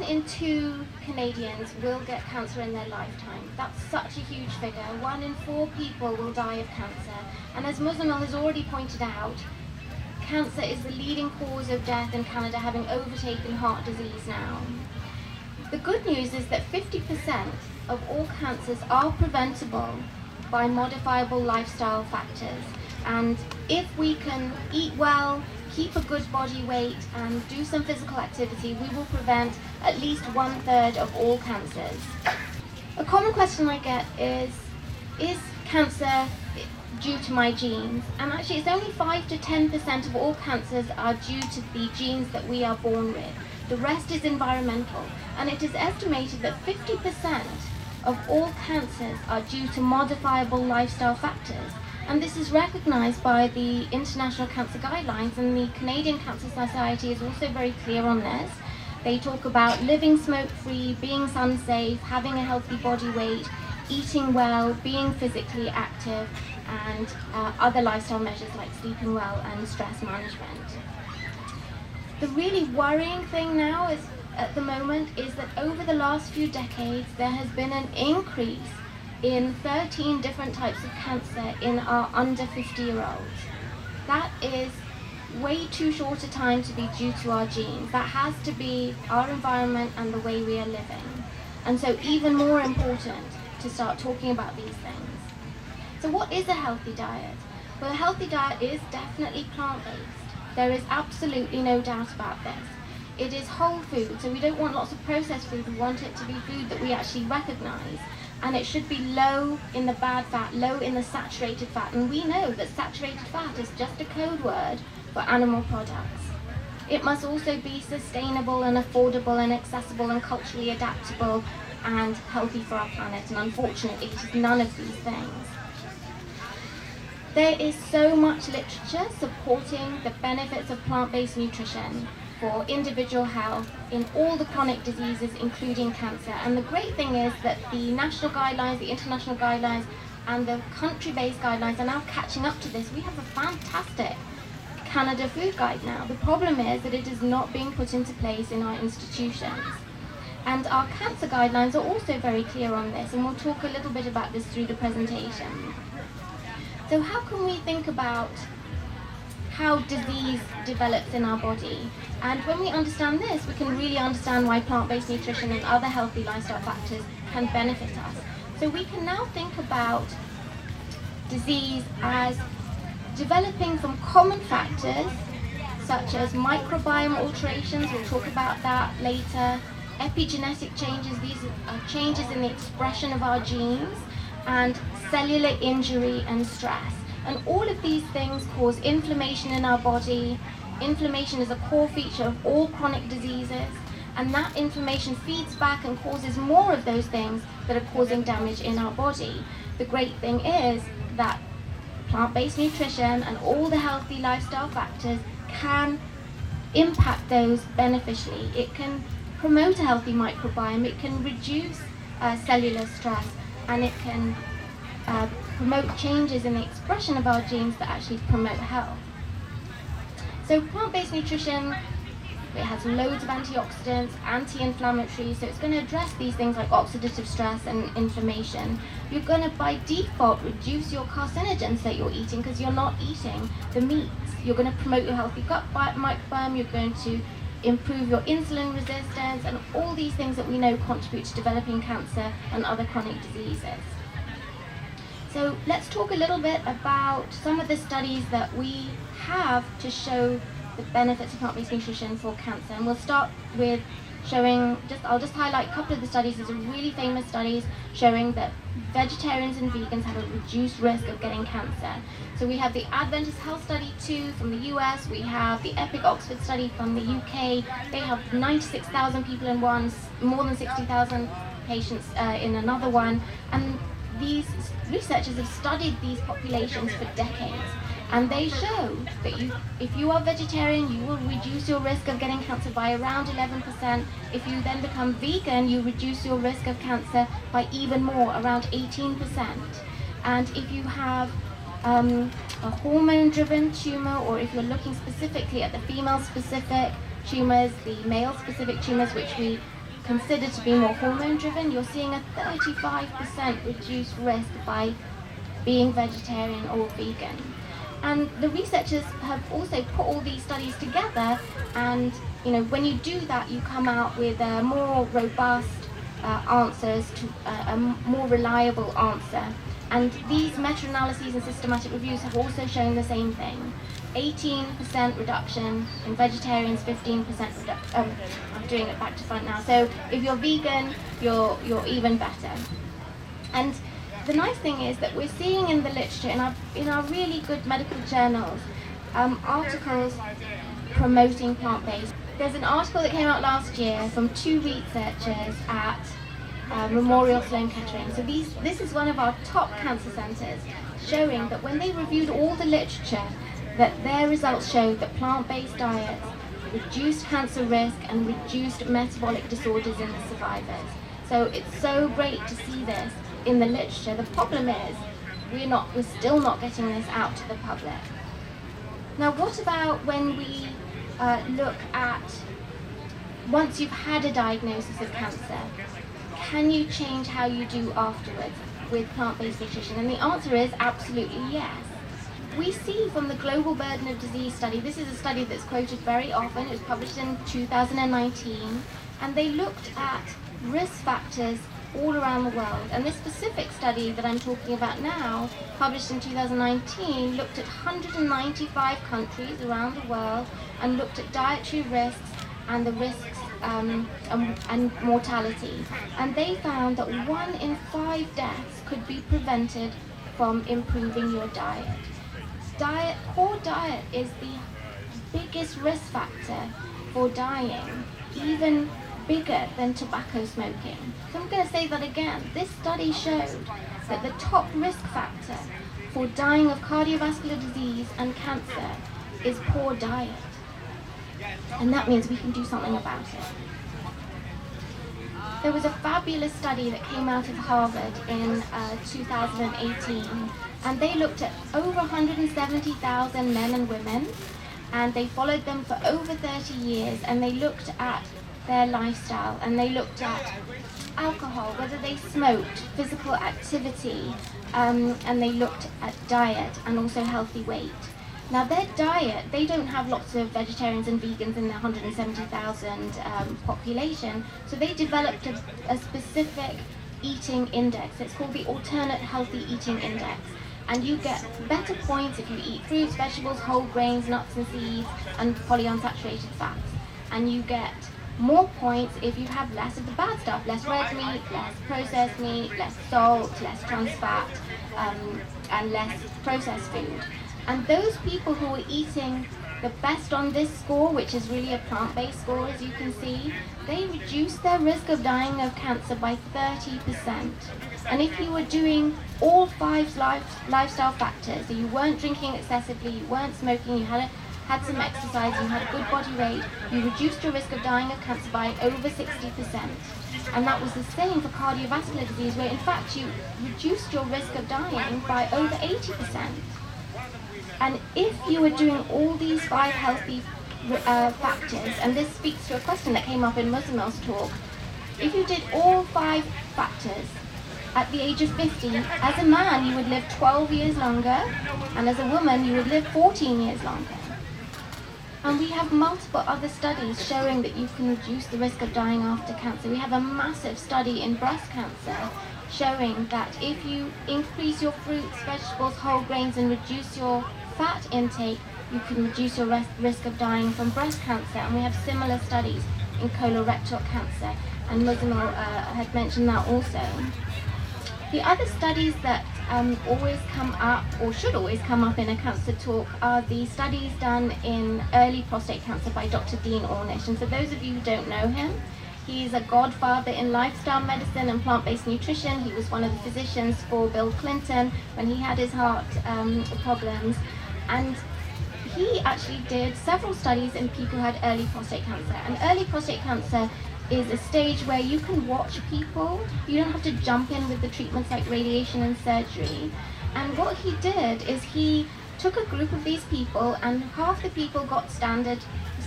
in 2 Canadians will get cancer in their lifetime. That's such a huge figure. 1 in 4 people will die of cancer. And as Muzammil has already pointed out, cancer is the leading cause of death in Canada, having overtaken heart disease now. The good news is that 50% of all cancers are preventable by modifiable lifestyle factors. And if we can eat well, keep a good body weight, and do some physical activity, we will prevent at least 1/3 of all cancers. A common question I get is cancer due to my genes? And actually it's only 5 to 10% of all cancers are due to the genes that we are born with. The rest is environmental, and it is estimated that 50% of all cancers are due to modifiable lifestyle factors. And this is recognized by the International Cancer Guidelines, and the Canadian Cancer Society is also very clear on this. They talk about living smoke-free, being sun-safe, having a healthy body weight, eating well, being physically active, and other lifestyle measures like sleeping well and stress management. The really worrying thing now is, at the moment, is that over the last few decades there has been an increase in 13 different types of cancer in our under 50-year-olds. That is way too short a time to be due to our genes. That has to be our environment and the way we are living. And so even more important to start talking about these things. So what is a healthy diet? Well, a healthy diet is definitely plant-based. There is absolutely no doubt about this. It is whole food, so we don't want lots of processed food. We want it to be food that we actually recognize. And it should be low in the bad fat, low in the saturated fat. And we know that saturated fat is just a code word for animal products. It must also be sustainable and affordable and accessible and culturally adaptable and healthy for our planet. And unfortunately, it is none of these things. There is so much literature supporting the benefits of plant-based nutrition for individual health in all the chronic diseases, including cancer. And the great thing is that the national guidelines, the international guidelines, and the country-based guidelines are now catching up to this. We have a fantastic Canada Food Guide now. The problem is that it is not being put into place in our institutions. And our cancer guidelines are also very clear on this, and we'll talk a little bit about this through the presentation. So how can we think about how disease develops in our body? And when we understand this, we can really understand why plant-based nutrition and other healthy lifestyle factors can benefit us. So we can now think about disease as developing from common factors such as microbiome alterations, we'll talk about that later, epigenetic changes, these are changes in the expression of our genes, and cellular injury and stress. And all of these things cause inflammation in our body. Inflammation is a core feature of all chronic diseases, and that inflammation feeds back and causes more of those things that are causing damage in our body. The great thing is that plant-based nutrition and all the healthy lifestyle factors can impact those beneficially. It can promote a healthy microbiome, it can reduce cellular stress, and it can promote changes in the expression of our genes that actually promote health. So plant-based nutrition, it has loads of antioxidants, anti-inflammatory, so it's going to address these things like oxidative stress and inflammation. You're going to, by default, reduce your carcinogens that you're eating because you're not eating the meats. You're going to promote your healthy gut microbiome, you're going to improve your insulin resistance, and all these things that we know contribute to developing cancer and other chronic diseases. So let's talk a little bit about some of the studies that we have to show the benefits of plant-based nutrition for cancer. And we'll start with showing, I'll just highlight a couple of the studies. These are really famous studies showing that vegetarians and vegans have a reduced risk of getting cancer. So we have the Adventist Health Study 2 from the US, we have the EPIC Oxford study from the UK. They have 96,000 people in one, more than 60,000 patients in another one. And these researchers have studied these populations for decades. And they show that if you are vegetarian, you will reduce your risk of getting cancer by around 11%. If you then become vegan, you reduce your risk of cancer by even more, around 18%. And if you have a hormone-driven tumor, or if you're looking specifically at the female-specific tumors, the male-specific tumors, which we considered to be more hormone driven, you're seeing a 35% reduced risk by being vegetarian or vegan. And the researchers have also put all these studies together, and when you do that, you come out with a more robust answers to a more reliable answer. And these meta-analyses and systematic reviews have also shown the same thing. 18% reduction in vegetarians, 15% reduction. I'm doing it back to front now. So if you're vegan, you're even better. And the nice thing is that we're seeing in the literature, in our really good medical journals, articles promoting plant-based. There's an article that came out last year from 2 researchers at Memorial Sloan Kettering. So this is one of our top cancer centers, showing that when they reviewed all the literature, that their results showed that plant-based diets reduced cancer risk and reduced metabolic disorders in the survivors. So it's so great to see this in the literature. The problem is we're still not getting this out to the public. Now, what about when we look at, once you've had a diagnosis of cancer, can you change how you do afterwards with plant-based nutrition? And the answer is absolutely yes. We see from the Global Burden of Disease study, this is a study that's quoted very often, it was published in 2019, and they looked at risk factors all around the world. And this specific study that I'm talking about now, published in 2019, looked at 195 countries around the world and looked at dietary risks and the risks and mortality. And they found that 1 in 5 deaths could be prevented from improving your diet. Poor diet is the biggest risk factor for dying, even bigger than tobacco smoking. So I'm going to say that again. This study showed that the top risk factor for dying of cardiovascular disease and cancer is poor diet. And that means we can do something about it. There was a fabulous study that came out of Harvard in 2018, and they looked at over 170,000 men and women, and they followed them for over 30 years, and they looked at their lifestyle, and they looked at alcohol, whether they smoked, physical activity, and they looked at diet and also healthy weight. Now their diet, they don't have lots of vegetarians and vegans in their 170,000 population, so they developed a specific eating index. It's called the Alternate Healthy Eating Index. And you get better points if you eat fruits, vegetables, whole grains, nuts and seeds, and polyunsaturated fats. And you get more points if you have less of the bad stuff, less red meat, less processed meat, less salt, less trans fat, and less processed food. And those people who are eating the best on this score, which is really a plant-based score, as you can see, they reduce their risk of dying of cancer by 30%. And if you were doing all 5 lifestyle factors, so you weren't drinking excessively, you weren't smoking, you had some exercise, you had a good body weight, you reduced your risk of dying of cancer by over 60%. And that was the same for cardiovascular disease, where in fact you reduced your risk of dying by over 80%. And if you were doing all these 5 healthy factors, and this speaks to a question that came up in Muzamil's talk, if you did all 5 factors at the age of 50, as a man you would live 12 years longer, and as a woman you would live 14 years longer. And we have multiple other studies showing that you can reduce the risk of dying after cancer. We have a massive study in breast cancer showing that if you increase your fruits, vegetables, whole grains, and reduce your fat intake, you can reduce your risk of dying from breast cancer. And we have similar studies in colorectal cancer, and Muzamil had mentioned that also. The other studies that always come up, or should always come up in a cancer talk, are the studies done in early prostate cancer by Dr. Dean Ornish. And for those of you who don't know him, he's a godfather in lifestyle medicine and plant-based nutrition. He was one of the physicians for Bill Clinton when he had his heart problems. And he actually did several studies in people who had early prostate cancer. And early prostate cancer is a stage where you can watch people. You don't have to jump in with the treatments like radiation and surgery. And what he did is he took a group of these people, and half the people got standard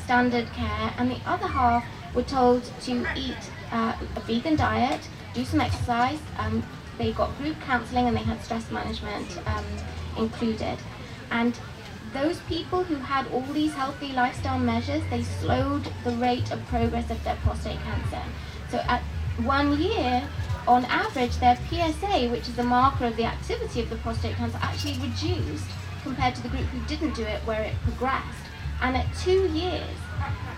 care, and the other half were told to eat a vegan diet, do some exercise. They got group counseling and they had stress management included. And those people who had all these healthy lifestyle measures, they slowed the rate of progress of their prostate cancer. So at 1 year, on average, their PSA, which is a marker of the activity of the prostate cancer, actually reduced compared to the group who didn't do it, where it progressed. And at 2 years,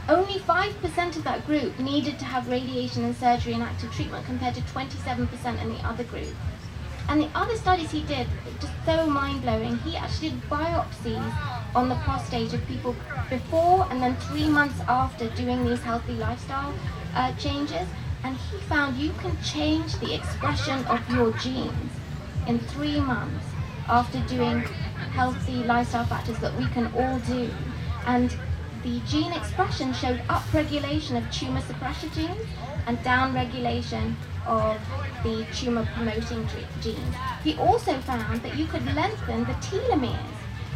only 5% of that group needed to have radiation and surgery and active treatment compared to 27% in the other group. And the other studies he did, just so mind-blowing, he actually did biopsies on the prostate of people before and then 3 months after doing these healthy lifestyle changes. And he found you can change the expression of your genes in 3 months after doing healthy lifestyle factors that we can all do. And the gene expression showed upregulation of tumor suppressor genes and downregulation of the tumor promoting genes. He also found that you could lengthen the telomeres.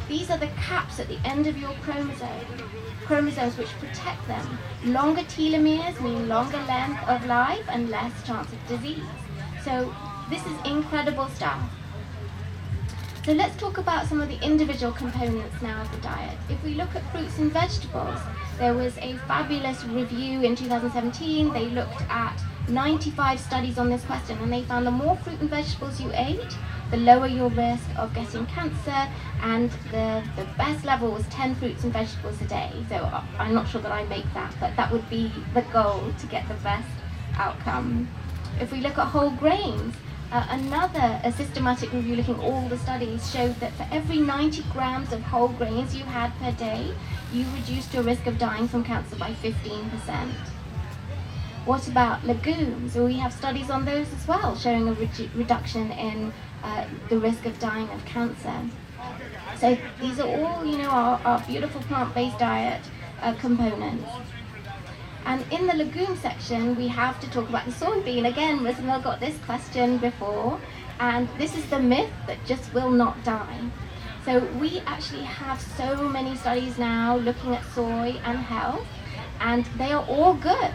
These are the caps at the end of your chromosomes which protect them. Longer telomeres mean longer length of life and less chance of disease. So this is incredible stuff. So let's talk about some of the individual components now of the diet. If we look at fruits and vegetables, there was a fabulous review in 2017. They looked at 95 studies on this question, and they found the more fruit and vegetables you ate, the lower your risk of getting cancer, and the best level was 10 fruits and vegetables a day. So I'm not sure that I make that, but that would be the goal to get the best outcome. If we look at whole grains, a systematic review looking at all the studies showed that for every 90 grams of whole grains you had per day, you reduced your risk of dying from cancer by 15%. What about legumes? Well, we have studies on those as well, showing a reduction in the risk of dying of cancer. So these are all, our beautiful plant-based diet components. And in the legume section, we have to talk about the soybean. Again, Rosamil got this question before, and this is the myth that just will not die. So we actually have so many studies now looking at soy and health, and they are all good.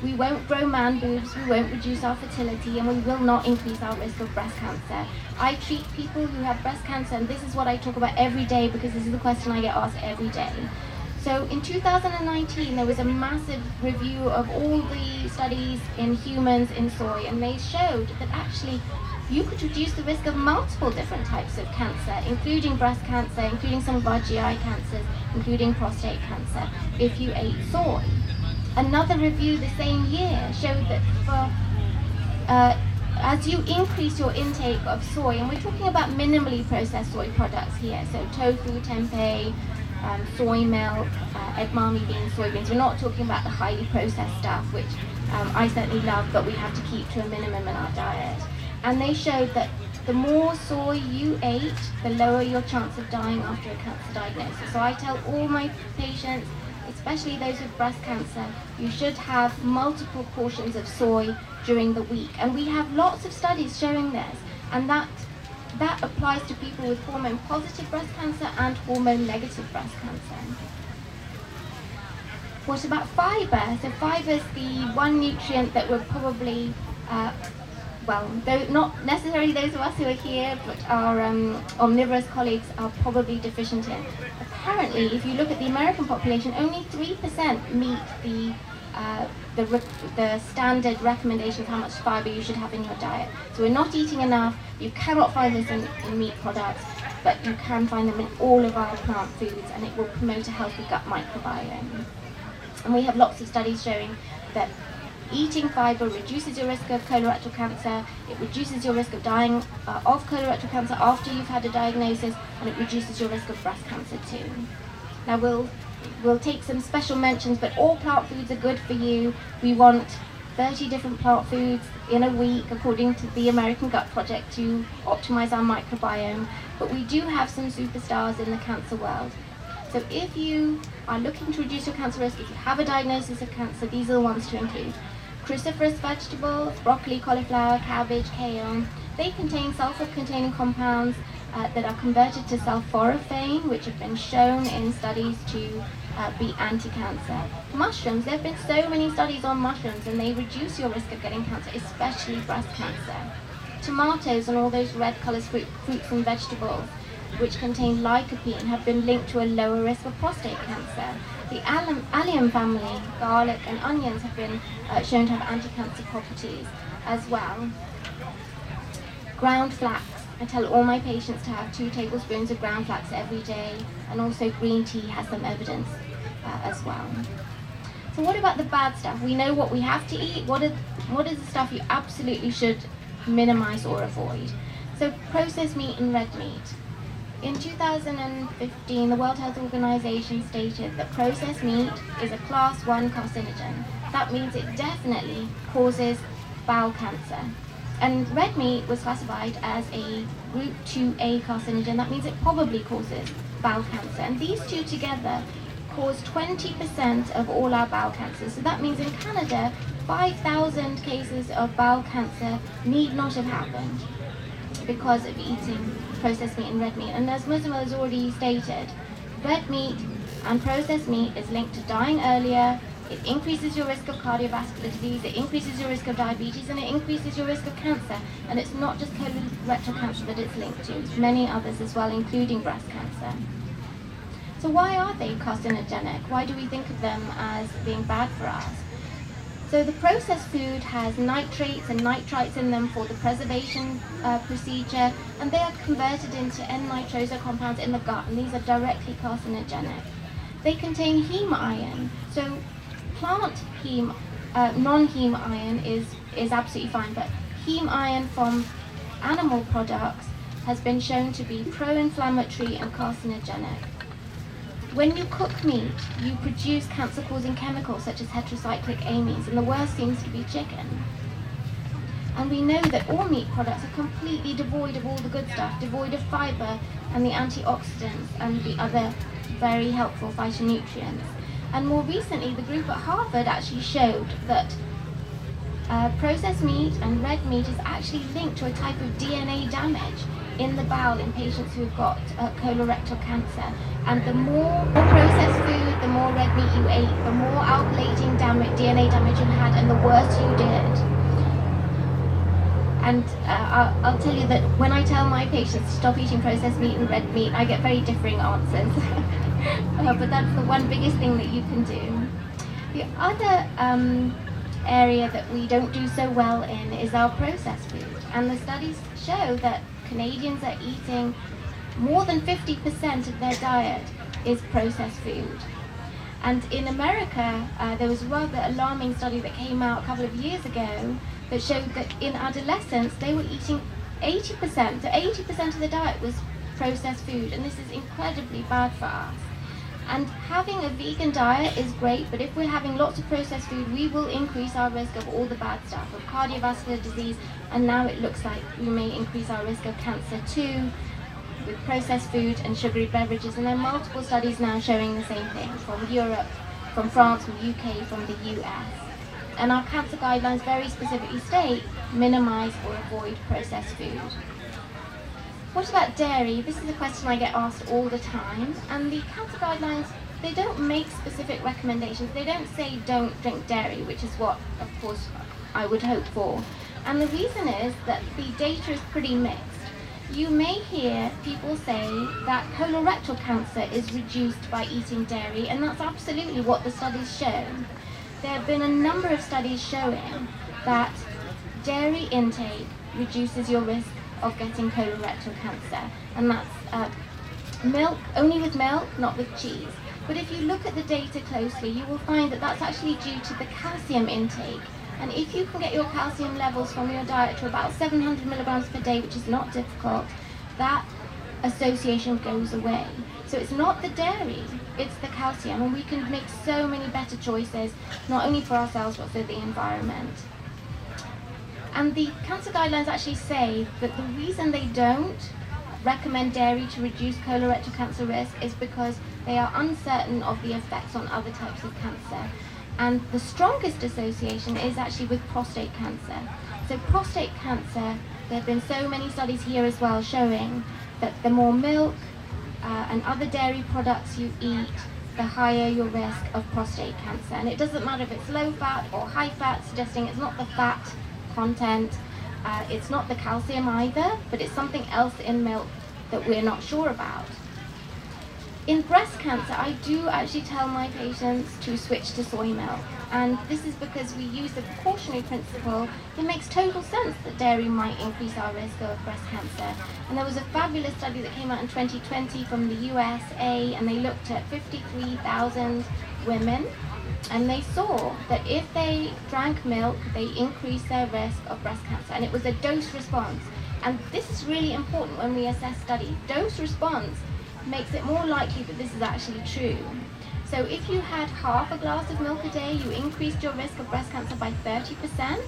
We won't grow man boobs, we won't reduce our fertility, and we will not increase our risk of breast cancer. I treat people who have breast cancer, and this is what I talk about every day because this is the question I get asked every day. So in 2019, there was a massive review of all the studies in humans in soy, and they showed that actually you could reduce the risk of multiple different types of cancer, including breast cancer, including some of our GI cancers, including prostate cancer, if you ate soy. Another review the same year showed that as you increase your intake of soy, and we're talking about minimally processed soy products here, so tofu, tempeh, soy milk, edamame beans, soybeans. We're not talking about the highly processed stuff, which I certainly love, but we have to keep to a minimum in our diet. And they showed that the more soy you ate, the lower your chance of dying after a cancer diagnosis. So I tell all my patients, especially those with breast cancer, you should have multiple portions of soy during the week. And we have lots of studies showing this, and that applies to people with hormone-positive breast cancer and hormone-negative breast cancer. What about fiber? So fiber is the one nutrient that we're probably, not necessarily those of us who are here, but our omnivorous colleagues are probably deficient in. Apparently, if you look at the American population, only 3% meet the standard recommendation of how much fiber you should have in your diet. So we're not eating enough. You cannot find this in meat products, but you can find them in all of our plant foods, and it will promote a healthy gut microbiome. And we have lots of studies showing that eating fiber reduces your risk of colorectal cancer, it reduces your risk of dying of colorectal cancer after you've had a diagnosis, and it reduces your risk of breast cancer too. Now we'll take some special mentions, but all plant foods are good for you. We want 30 different plant foods in a week, according to the American Gut Project, to optimize our microbiome. But we do have some superstars in the cancer world. So if you are looking to reduce your cancer risk, if you have a diagnosis of cancer, these are the ones to include. Cruciferous vegetables, broccoli, cauliflower, cabbage, kale. They contain sulfur-containing compounds that are converted to sulforaphane, which have been shown in studies to be anti-cancer. Mushrooms, there have been so many studies on mushrooms, and they reduce your risk of getting cancer, especially breast cancer. Tomatoes and all those red colored fruits and vegetables, which contain lycopene, have been linked to a lower risk of prostate cancer. The allium family, garlic and onions, have been shown to have anti-cancer properties as well. Ground flax. I tell all my patients to have 2 tablespoons of ground flax every day, and also green tea has some evidence as well. So what about the bad stuff? We know what we have to eat. What is the stuff you absolutely should minimize or avoid? So processed meat and red meat. In 2015, the World Health Organization stated that processed meat is a class 1 carcinogen. That means it definitely causes bowel cancer. And red meat was classified as a group 2A carcinogen. That means it probably causes bowel cancer. And these two together cause 20% of all our bowel cancers. So that means in Canada, 5,000 cases of bowel cancer need not have happened because of eating processed meat and red meat. And as Muslim has already stated, red meat and processed meat is linked to dying earlier. It increases your risk of cardiovascular disease, it increases your risk of diabetes, and it increases your risk of cancer. And it's not just colorectal cancer that it's linked to, it's many others as well, including breast cancer. So why are they carcinogenic? Why do we think of them as being bad for us? So the processed food has nitrates and nitrites in them for the preservation procedure, and they are converted into N-nitroso compounds in the gut, and these are directly carcinogenic. They contain heme iron. So plant heme, non-heme iron is absolutely fine, but heme iron from animal products has been shown to be pro-inflammatory and carcinogenic. When you cook meat, you produce cancer-causing chemicals such as heterocyclic amines, and the worst seems to be chicken. And we know that all meat products are completely devoid of all the good stuff, devoid of fiber and the antioxidants and the other very helpful phytonutrients. And more recently, the group at Harvard actually showed that processed meat and red meat is actually linked to a type of DNA damage in the bowel in patients who have got colorectal cancer. And the more processed food, the more red meat you ate, the more alkylating DNA damage you had, and the worse you did. And I'll tell you that when I tell my patients to stop eating processed meat and red meat, I get very differing answers. But that's the one biggest thing that you can do. The other area that we don't do so well in is our processed food. And the studies show that Canadians are eating more than 50% of their diet is processed food. And in America, there was a rather alarming study that came out a couple of years ago that showed that in adolescents, they were eating 80%. So 80% of the diet was processed food, and this is incredibly bad for us. And having a vegan diet is great, but if we're having lots of processed food, we will increase our risk of all the bad stuff, of cardiovascular disease, and now it looks like we may increase our risk of cancer too, with processed food and sugary beverages. And there are multiple studies now showing the same thing, from Europe, from France, from the UK, from the US. And our cancer guidelines very specifically state, minimize or avoid processed food. What about dairy? This is a question I get asked all the time, and the cancer guidelines, they don't make specific recommendations. They don't say don't drink dairy, which is what, of course, I would hope for. And the reason is that the data is pretty mixed. You may hear people say that colorectal cancer is reduced by eating dairy, and that's absolutely what the studies show. There have been a number of studies showing that dairy intake reduces your risk of getting colorectal cancer, and that's milk, only with milk, not with cheese. But if you look at the data closely, you will find that that's actually due to the calcium intake. And if you can get your calcium levels from your diet to about 700 milligrams per day, which is not difficult, that association goes away. So it's not the dairy, it's the calcium, and we can make so many better choices, not only for ourselves, but for the environment. And the cancer guidelines actually say that the reason they don't recommend dairy to reduce colorectal cancer risk is because they are uncertain of the effects on other types of cancer. And the strongest association is actually with prostate cancer. So prostate cancer there have been so many studies here as well showing that the more milk and other dairy products you eat, the higher your risk of prostate cancer. And it doesn't matter if it's low fat or high fat, suggesting it's not the fat content, it's not the calcium either, but it's something else in milk that we're not sure about. In breast cancer, I do actually tell my patients to switch to soy milk. And this is because we use the precautionary principle. It makes total sense that dairy might increase our risk of breast cancer. And there was a fabulous study that came out in 2020 from the USA, and they looked at 53,000 women. And they saw that if they drank milk, they increased their risk of breast cancer. And it was a dose response. And this is really important when we assess studies. Dose response makes it more likely that this is actually true. So if you had half a glass of milk a day, you increased your risk of breast cancer by 30%.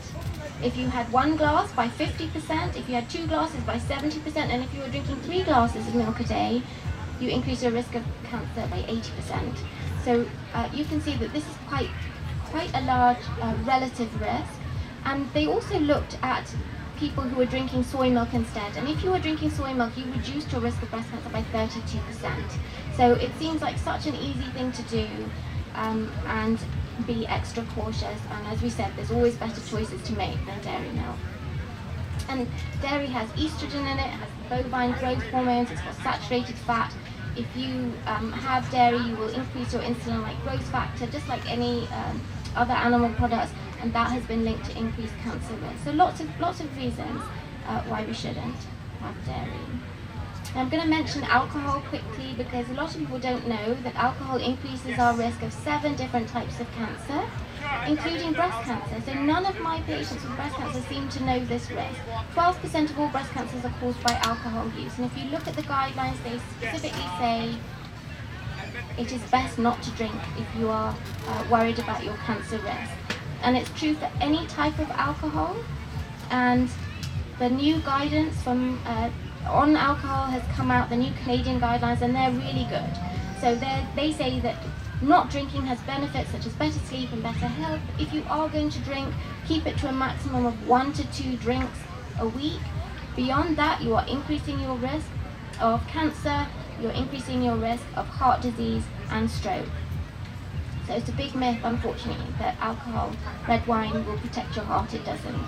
If you had 1 glass, by 50%. If you had 2 glasses, by 70%. And if you were drinking 3 glasses of milk a day, you increase your risk of cancer by 80%. So you can see that this is quite a large relative risk. And they also looked at people who were drinking soy milk instead. And if you were drinking soy milk, you reduced your risk of breast cancer by 32%. So it seems like such an easy thing to do and be extra cautious. And as we said, there's always better choices to make than dairy milk. And dairy has estrogen in it, it has bovine growth hormones, it's got saturated fat. If you have dairy, you will increase your insulin-like growth factor, just like any other animal products, and that has been linked to increased cancer risk. So lots of reasons why we shouldn't have dairy. Now I'm going to mention alcohol quickly because a lot of people don't know that alcohol increases our risk of 7 different types of cancer, including breast cancer. So none of my patients with breast cancer seem to know this risk. 12% of all breast cancers are caused by alcohol use, and if you look at the guidelines, they specifically say it is best not to drink if you are worried about your cancer risk. And it's true for any type of alcohol, and the new guidance from on alcohol has come out, the new Canadian guidelines, and they're really good. So they say that not drinking has benefits such as better sleep and better health. If you are going to drink, keep it to a maximum of 1 to 2 drinks a week. Beyond that, you are increasing your risk of cancer, you're increasing your risk of heart disease and stroke. So it's a big myth, unfortunately, that alcohol, red wine, will protect your heart. It doesn't.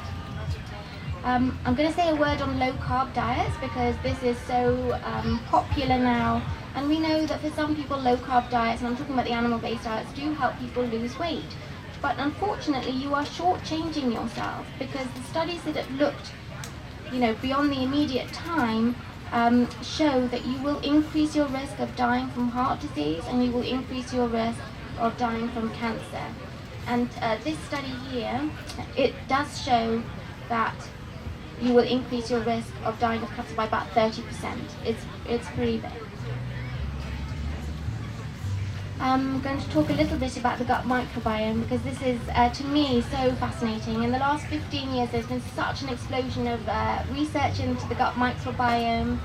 I'm going to say a word on low-carb diets because this is so popular now. And we know that for some people, low-carb diets, and I'm talking about the animal-based diets, do help people lose weight. But unfortunately, you are shortchanging yourself because the studies that have looked, beyond the immediate time, show that you will increase your risk of dying from heart disease and you will increase your risk of dying from cancer. And this study here, it does show that you will increase your risk of dying of cancer by about 30%. It's pretty big. I'm going to talk a little bit about the gut microbiome because this is, to me, so fascinating. In the last 15 years, there's been such an explosion of research into the gut microbiome.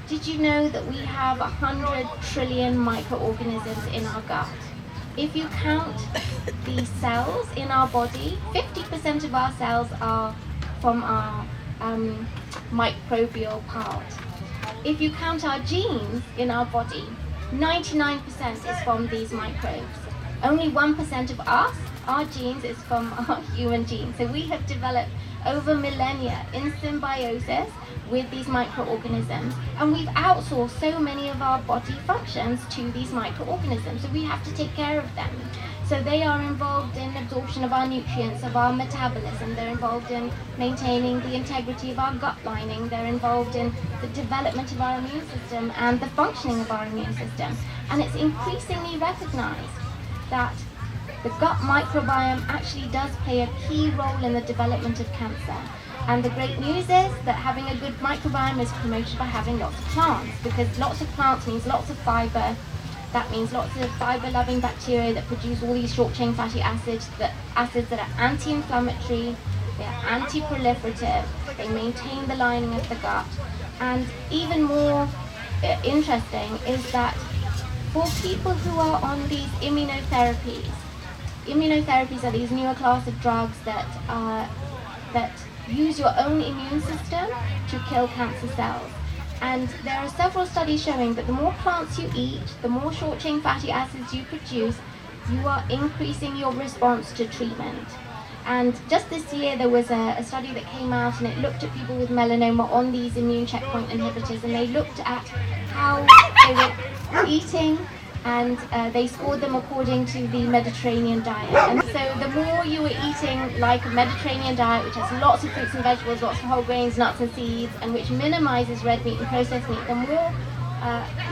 Did you know that we have 100 trillion microorganisms in our gut? If you count the cells in our body, 50% of our cells are from our microbial part. If you count our genes in our body, 99% is from these microbes. Only 1% of us, our genes, is from our human genes. So we have developed over millennia in symbiosis with these microorganisms, and we've outsourced so many of our body functions to these microorganisms, so we have to take care of them. So they are involved in absorption of our nutrients, of our metabolism, they're involved in maintaining the integrity of our gut lining, they're involved in the development of our immune system and the functioning of our immune system. And it's increasingly recognized that the gut microbiome actually does play a key role in the development of cancer. And the great news is that having a good microbiome is promoted by having lots of plants, because lots of plants means lots of fiber. That means lots of fiber-loving bacteria that produce all these short-chain fatty acids that are anti-inflammatory, they're anti-proliferative, they maintain the lining of the gut. And even more interesting is that for people who are on these immunotherapies are these newer class of drugs that use your own immune system to kill cancer cells. And there are several studies showing that the more plants you eat, the more short-chain fatty acids you produce, you are increasing your response to treatment. And just this year there was a study that came out, and it looked at people with melanoma on these immune checkpoint inhibitors, and they looked at how they were eating, and they scored them according to the Mediterranean diet. And so the more you were eating like a Mediterranean diet, which has lots of fruits and vegetables, lots of whole grains, nuts and seeds, and which minimizes red meat and processed meat, the more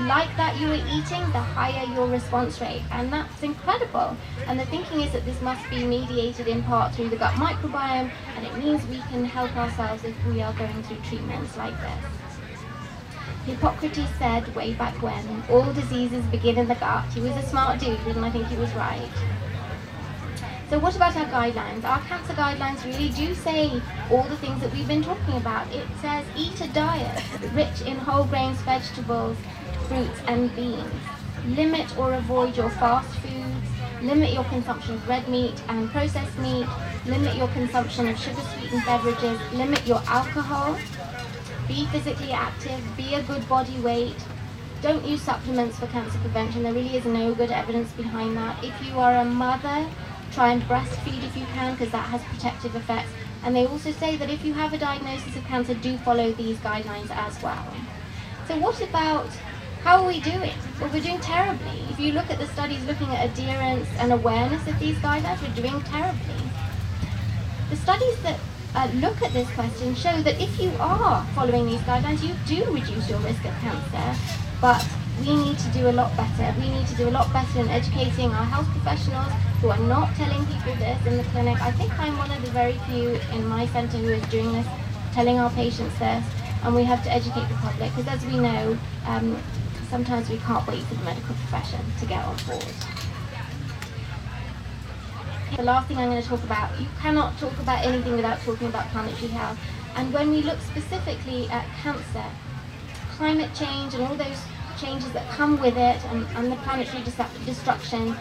like that you were eating, the higher your response rate. And that's incredible. And the thinking is that this must be mediated in part through the gut microbiome, and it means we can help ourselves if we are going through treatments like this. Hippocrates said way back when, all diseases begin in the gut. He was a smart dude, and I think he was right. So what about our guidelines? Our cancer guidelines really do say all the things that we've been talking about. It says eat a diet rich in whole grains, vegetables, fruits and beans. Limit or avoid your fast foods. Limit your consumption of red meat and processed meat. Limit your consumption of sugar-sweetened beverages. Limit your alcohol. Be physically active, be a good body weight. Don't use supplements for cancer prevention. There really is no good evidence behind that. If you are a mother, try and breastfeed if you can, because that has protective effects. And they also say that if you have a diagnosis of cancer, do follow these guidelines as well. So what about, how are we doing? Well, we're doing terribly. If you look at the studies looking at adherence and awareness of these guidelines, we're doing terribly. The studies that look at this question show that if you are following these guidelines, you do reduce your risk of cancer, but we need to do a lot better. We need to do a lot better in educating our health professionals who are not telling people this in the clinic. I think I'm one of the very few in my centre who is doing this, telling our patients this, and we have to educate the public, because as we know, sometimes we can't wait for the medical profession to get on board. The last thing I'm going to talk about, you cannot talk about anything without talking about planetary health. And when we look specifically at cancer, climate change and all those changes that come with it, and the planetary destruction,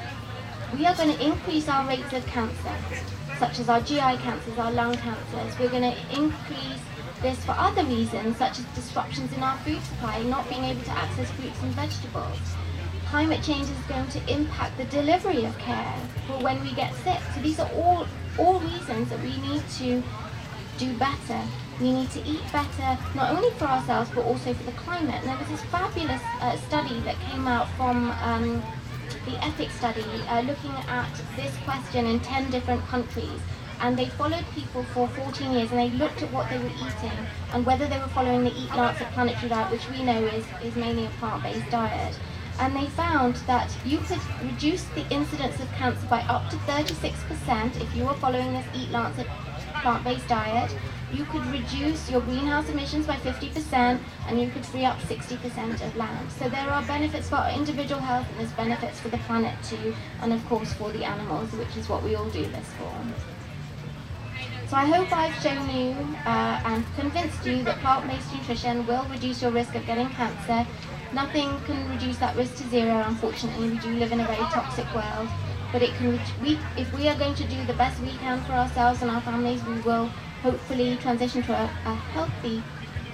we are going to increase our rates of cancer, such as our GI cancers, our lung cancers. We're going to increase this for other reasons, such as disruptions in our food supply, not being able to access fruits and vegetables. Climate change is going to impact the delivery of care for when we get sick. So these are all reasons that we need to do better. We need to eat better, not only for ourselves, but also for the climate. And there was this fabulous study that came out from the EPIC study, looking at this question in 10 different countries. And they followed people for 14 years, and they looked at what they were eating and whether they were following the Eat Lancet planetary diet, which we know is mainly a plant-based diet. And they found that you could reduce the incidence of cancer by up to 36% if you were following this Eat Lancet plant-based diet. You could reduce your greenhouse emissions by 50%, and you could free up 60% of land. So there are benefits for our individual health, and there's benefits for the planet too, and of course for the animals, which is what we all do this for. So I hope I've shown you and convinced you that plant-based nutrition will reduce your risk of getting cancer. Nothing can reduce that risk to zero, unfortunately. We do live in a very toxic world, but it can. If we are going to do the best we can for ourselves and our families, we will hopefully transition to a healthy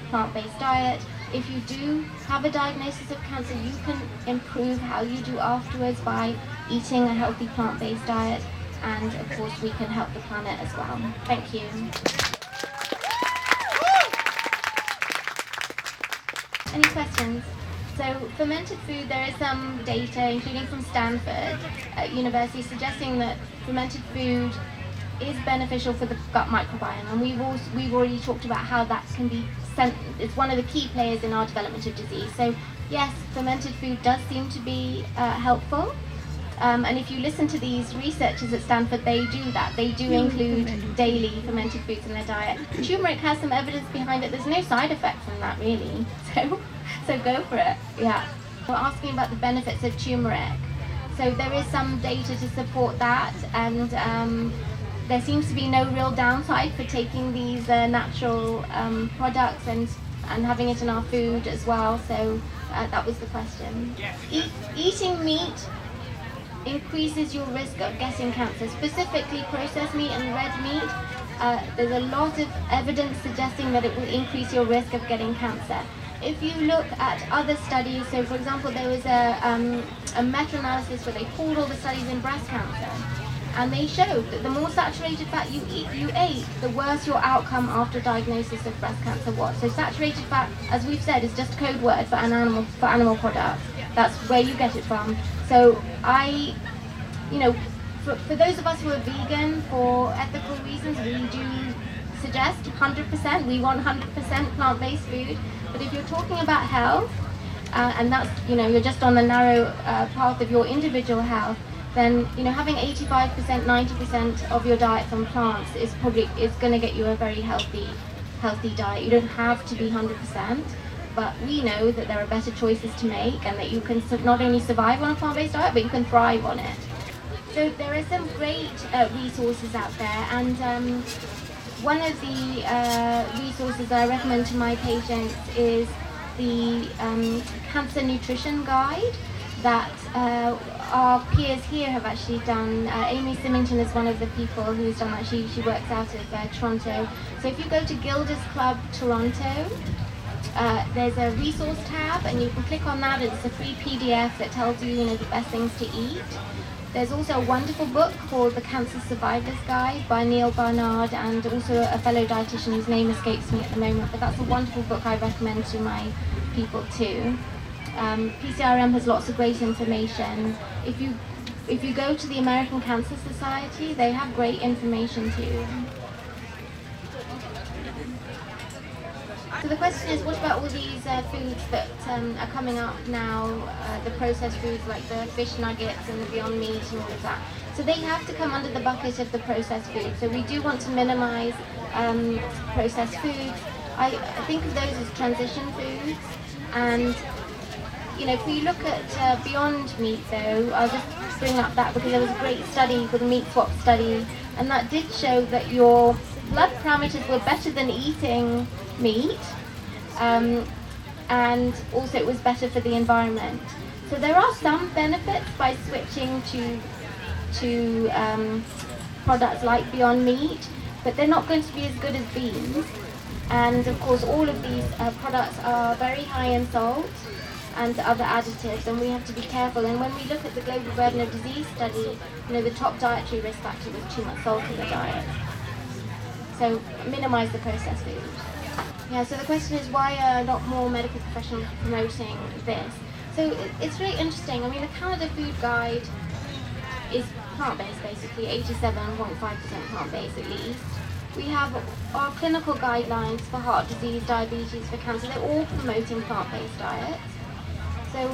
plant-based diet. If you do have a diagnosis of cancer, you can improve how you do afterwards by eating a healthy plant-based diet, and of course we can help the planet as well. Thank you. Any questions? So fermented food, there is some data, including from Stanford University, suggesting that fermented food is beneficial for the gut microbiome, and we've already talked about how that can be it's one of the key players in our development of disease. So yes, fermented food does seem to be helpful, and if you listen to these researchers at Stanford, they do that. They do include daily fermented foods in their diet. Turmeric has some evidence behind it. There's no side effect from that really, so go for it. Yeah. We're asking about the benefits of turmeric. So there is some data to support that, and there seems to be no real downside for taking these natural products and having it in our food as well. So that was the question. Eating meat increases your risk of getting cancer, specifically processed meat and red meat. there's a lot of evidence suggesting that it will increase your risk of getting cancer. If you look at other studies, so for example, there was a meta-analysis where they pulled all the studies in breast cancer, and they showed that the more saturated fat you ate, the worse your outcome after diagnosis of breast cancer was. So saturated fat, as we've said, is just a code word for animal products. That's where you get it from. So for those of us who are vegan for ethical reasons, we do suggest 100%. We want 100% plant-based food. But if you're talking about health, and that's, you're just on the narrow path of your individual health, then, having 85%, 90% of your diet from plants is going to get you a very healthy diet. You don't have to be 100%, but we know that there are better choices to make, and that you can not only survive on a plant-based diet, but you can thrive on it. So there are some great resources out there, and one of the resources that I recommend to my patients is the Cancer Nutrition Guide that our peers here have actually done. Amy Symington is one of the people who's done that. She works out of Toronto. So if you go to Gilders Club Toronto, there's a resource tab, and you can click on that. It's a free PDF that tells you, the best things to eat. There's also a wonderful book called The Cancer Survivor's Guide by Neil Barnard, and also a fellow dietitian whose name escapes me at the moment, but that's a wonderful book I recommend to my people too. PCRM has lots of great information. If you go to the American Cancer Society, they have great information too. So the question is, what about all these foods that are coming up now, the processed foods like the fish nuggets and the Beyond Meat and all of that? So they have to come under the bucket of the processed foods. So we do want to minimize processed foods. I think of those as transition foods. And, if we look at Beyond Meat though, I'll just bring up that because there was a great study called the Meat Swap study, and that did show that your blood parameters were better than eating meat, and also it was better for the environment. So there are some benefits by switching to products like Beyond Meat, but they're not going to be as good as beans. And of course, all of these products are very high in salt and other additives, and we have to be careful. And when we look at the Global Burden of Disease study, the top dietary risk factor was too much salt in the diet. So minimize the processed food. Yeah, so the question is, why are not more medical professionals promoting this? So it's really interesting. I mean, the Canada Food Guide is plant-based, basically, 87.5% plant-based at least. We have our clinical guidelines for heart disease, diabetes, for cancer. They're all promoting plant-based diets. So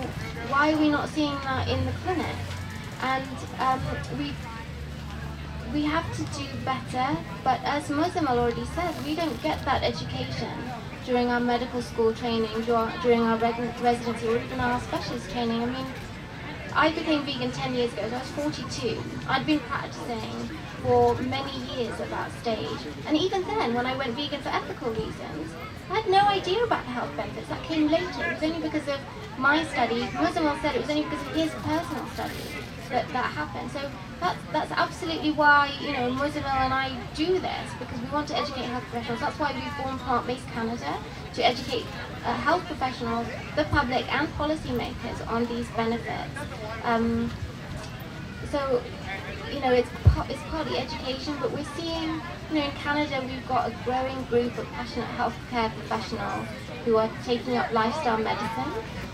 why are we not seeing that in the clinic? And we have to do better, but as Muzammil already said, we don't get that education during our medical school training, during our residency, or even our specialist training. I mean, I became vegan 10 years ago, so I was 42. I'd been practicing for many years at that stage. And even then, when I went vegan for ethical reasons, I had no idea about the health benefits. That came later. It was only because of my study. Muzammil said it was only because of his personal study that happened. So that's absolutely why, Muzammil and I do this, because we want to educate health professionals. That's why we formed Plant-Based Canada, to educate health professionals, the public and policymakers on these benefits. So, it's partly education, but we're seeing, in Canada we've got a growing group of passionate healthcare professionals who are taking up lifestyle medicine,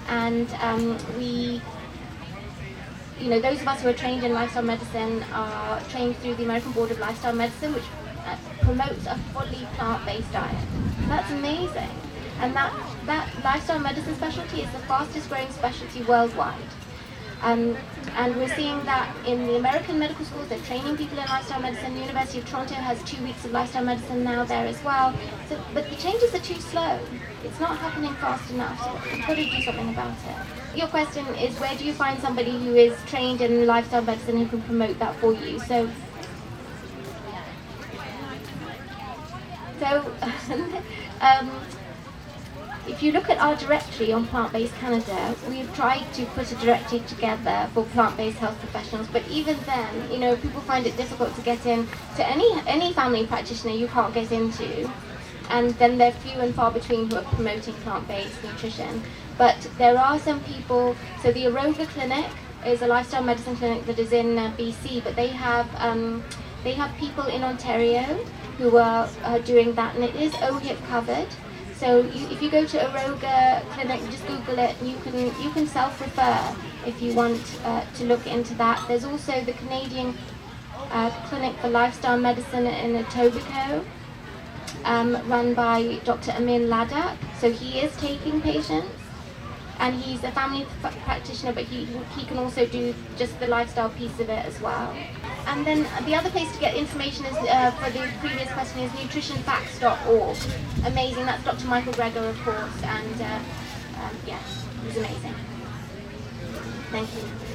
and those of us who are trained in lifestyle medicine are trained through the American Board of Lifestyle Medicine, which promotes a fully plant-based diet. That's amazing. And that lifestyle medicine specialty is the fastest growing specialty worldwide. And we're seeing that in the American medical schools. They're training people in lifestyle medicine. The University of Toronto has 2 weeks of lifestyle medicine now there as well. So, but the changes are too slow. It's not happening fast enough, so we've got to do something about it. Your question is, where do you find somebody who is trained in lifestyle medicine who can promote that for you? So if you look at our directory on Plant-Based Canada, we've tried to put a directory together for plant-based health professionals, but even then, you know, people find it difficult to get in to any family practitioner you can't get into. And then they're few and far between who are promoting plant-based nutrition. But there are some people, so the Aroga Clinic is a lifestyle medicine clinic that is in BC, but they have people in Ontario who are doing that, and it is OHIP covered. So if you go to Aroga Clinic, just Google it, and you can self-refer if you want to look into that. There's also the Canadian Clinic for Lifestyle Medicine in Etobicoke, run by Dr. Amin Ladakh. So he is taking patients, and he's a family practitioner, but he can also do just the lifestyle piece of it as well. And then the other place to get information is, for the previous question, is nutritionfacts.org. Amazing, that's Dr. Michael Greger, of course, and yeah, he's amazing. Thank you.